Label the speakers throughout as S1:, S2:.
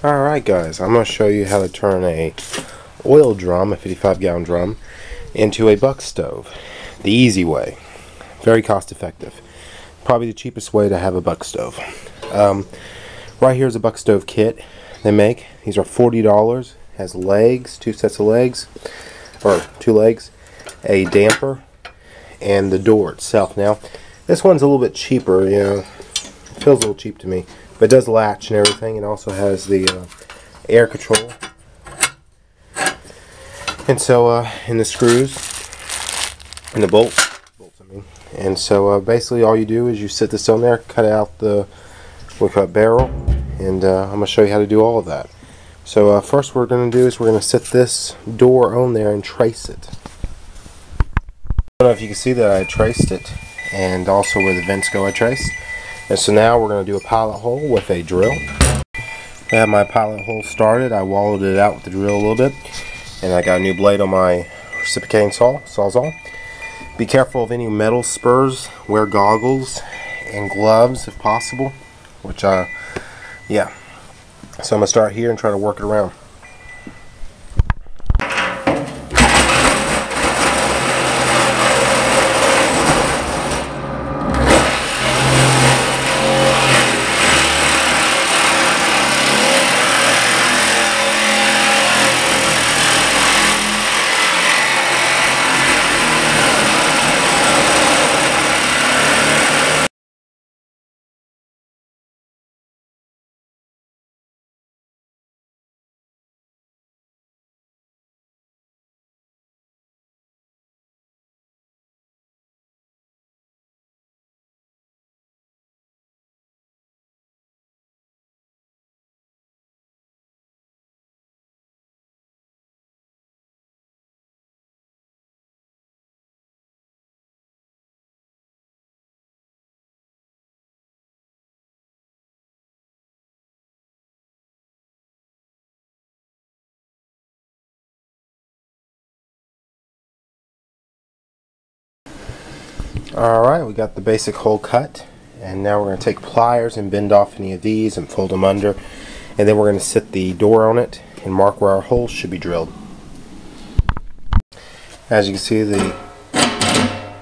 S1: Alright guys, I'm going to show you how to turn a oil drum, a 55-gallon drum, into a buck stove. The easy way. Very cost effective. Probably the cheapest way to have a buck stove. Right here is a buck stove kit they make. These are $40. Has legs, 2 sets of legs, or 2 legs, a damper, and the door itself. Now, this one's a little bit cheaper, you know, it feels a little cheap to me. But it does latch and everything. It also has the air control, and so and the screws and the bolts. I mean. And so basically, all you do is you sit this on there, cut out the barrel, and I'm going to show you how to do all of that. So first, what we're going to do is we're going to sit this door on there and trace it. I don't know if you can see that I traced it, and also where the vents go I traced. And so now we're going to do a pilot hole with a drill. I have my pilot hole started. I wallowed it out with the drill a little bit. And I got a new blade on my reciprocating sawzall. Be careful of any metal spurs. Wear goggles and gloves if possible. Which, yeah. So I'm going to start here and try to work it around. Alright, we got the basic hole cut, and now we're going to take pliers and bend off any of these and fold them under, and then we're going to sit the door on it and mark where our holes should be drilled. As you can see, the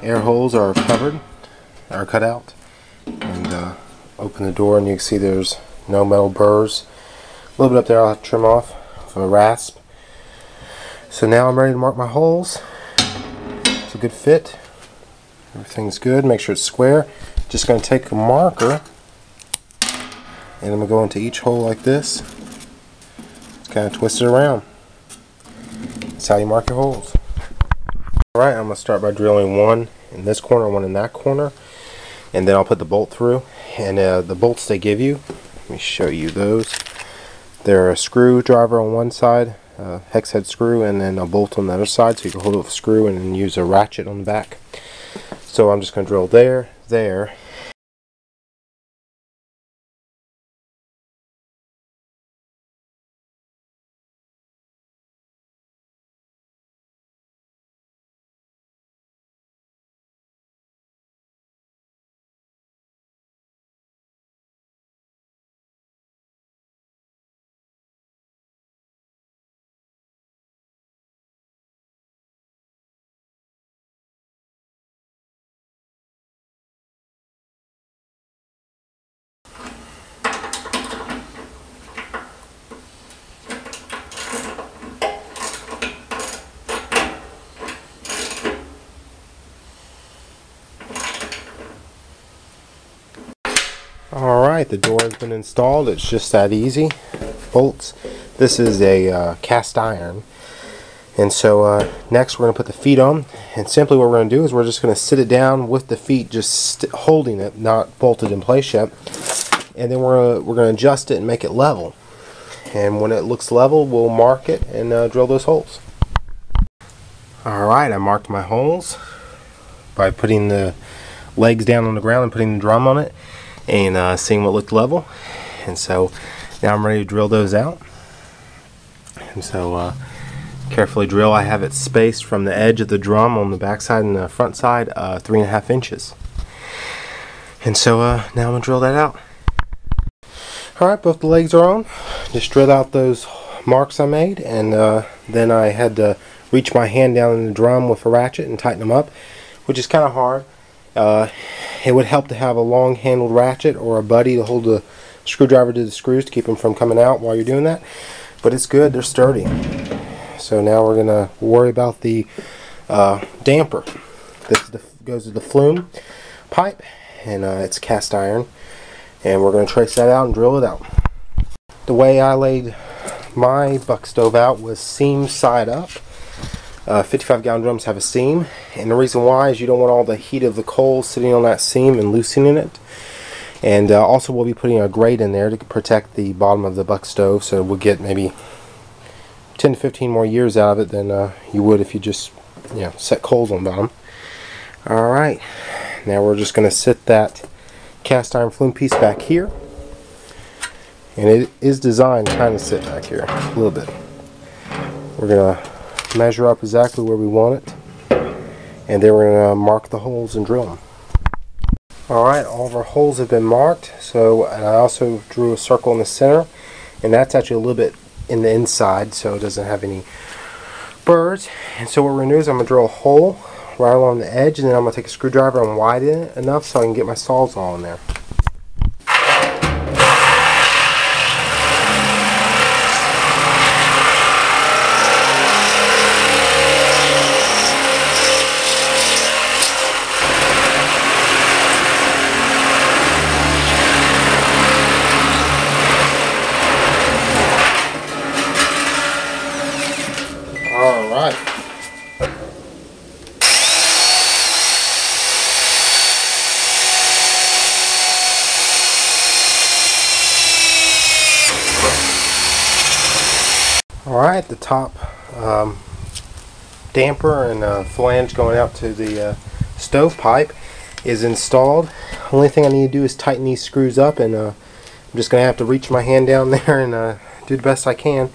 S1: air holes are covered, are cut out, and open the door and you can see there's no metal burrs. A little bit up there I'll have to trim off with a rasp. So now I'm ready to mark my holes. It's a good fit. Everything's good. Make sure it's square. Just going to take a marker and I'm going to go into each hole like this. Just kind of twist it around. That's how you mark your holes. Alright, I'm going to start by drilling one in this corner, one in that corner, and then I'll put the bolt through. And the bolts they give you, let me show you those. They're a screwdriver on one side, a hex head screw, and then a bolt on the other side, so you can hold it with a screw and then use a ratchet on the back. So I'm just going to drill there, there. Alright, the door has been installed. It's just that easy. Bolts. This is a cast iron. And so next we're going to put the feet on. And simply what we're going to do is we're just going to sit it down with the feet just holding it, not bolted in place yet. And then we're going to adjust it and make it level. And when it looks level, we'll mark it and drill those holes. Alright, I marked my holes by putting the legs down on the ground and putting the drum on it, and seeing what looked level. And so now I'm ready to drill those out. And so carefully drill. I have it spaced from the edge of the drum on the back side and the front side 3.5 inches. And so now I'm going to drill that out. Alright, both the legs are on. Just drilled out those marks I made, and then I had to reach my hand down in the drum with a ratchet and tighten them up, which is kind of hard. It would help to have a long handled ratchet or a buddy to hold the screwdriver to the screws to keep them from coming out while you're doing that. But it's good, they're sturdy. So now we're going to worry about the damper. This goes to the flume pipe, and it's cast iron. And we're going to trace that out and drill it out. The way I laid my buck stove out was seam side up. 55-gallon drums have a seam, and the reason why is you don't want all the heat of the coal sitting on that seam and loosening it. And also we'll be putting a grate in there to protect the bottom of the buck stove, so we'll get maybe 10 to 15 more years out of it than you would if you just set coals on the bottom. Alright, now we're just going to sit that cast iron flume piece back here, and it is designed to kind of sit back here a little bit. We're going to measure up exactly where we want it, and then we're going to mark the holes and drill them. Alright, all of our holes have been marked, and I also drew a circle in the center, and that's actually a little bit in the inside so it doesn't have any burrs. And so what we're going to do is I'm going to drill a hole right along the edge, and then I'm going to take a screwdriver and widen it enough so I can get my saws all in there. Alright. Alright, the top damper and flange going out to the stovepipe is installed. Only thing I need to do is tighten these screws up, and I'm just going to have to reach my hand down there and do the best I can.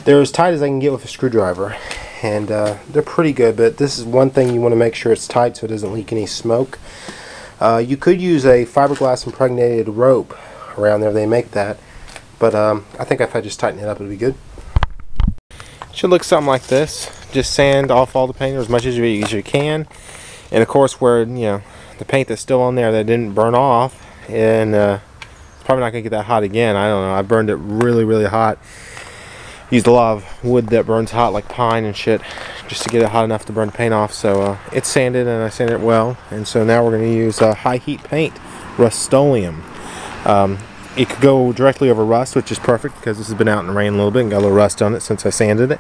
S1: They're as tight as I can get with a screwdriver, and they're pretty good, but this is one thing you want to make sure it's tight so it doesn't leak any smoke. You could use a fiberglass impregnated rope around there, they make that, but I think if I just tighten it up it'll be good. Should look something like this. Just sand off all the paint as much as you can, and of course where the paint that's still on there that didn't burn off, and it's probably not gonna get that hot again. I don't know, I burned it really hot. Used a lot of wood that burns hot, like pine and shit, just to get it hot enough to burn the paint off. So it's sanded, and I sanded it well, and so now we're going to use high heat paint, Rust-Oleum. It could go directly over rust, which is perfect because this has been out in the rain a little bit and got a little rust on it since I sanded it.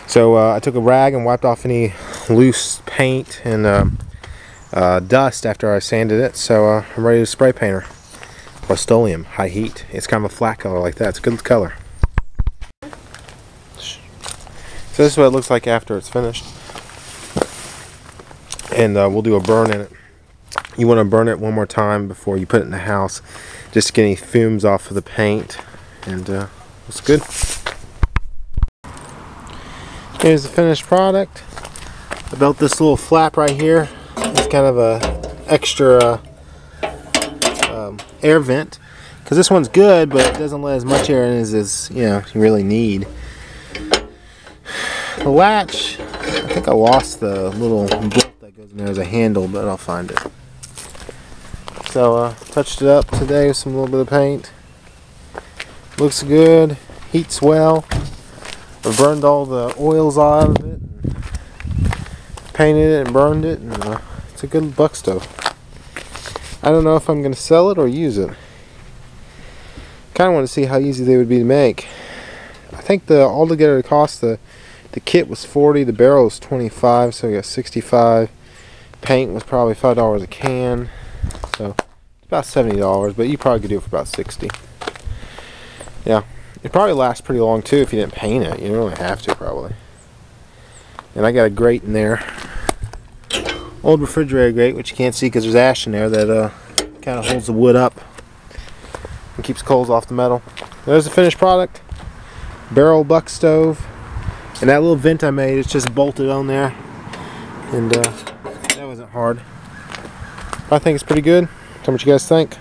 S1: So I took a rag and wiped off any loose paint and dust after I sanded it. So I'm ready to spray paint her. Rust-Oleum, high heat. It's kind of a flat color like that. It's a good color. So this is what it looks like after it's finished. And we'll do a burn in it. You want to burn it one more time before you put it in the house, just to get any fumes off of the paint, and it's good. Here's the finished product. I built this little flap right here. It's kind of a extra air vent, because this one's good, but it doesn't let as much air in as you really need. The latch, I think I lost the little bolt that goes in there as a handle, but I'll find it. So touched it up today with some little bit of paint. Looks good, heats well. I burned all the oils out of it, and painted it and burned it, and it's a good buck stove. I don't know if I'm going to sell it or use it. Kind of want to see how easy they would be to make. I think altogether the cost, the kit was $40, the barrel was $25, so we got $65. Paint was probably $5 a can, so it's about $70, but you probably could do it for about $60. Yeah, it probably lasts pretty long too if you didn't paint it. You don't really have to, probably. And I got a grate in there, old refrigerator grate, which you can't see because there's ash in there that kind of holds the wood up and keeps coals off the metal. There's the finished product, barrel buck stove. And that little vent I made, it's just bolted on there, and that wasn't hard. I think it's pretty good. Tell me what you guys think.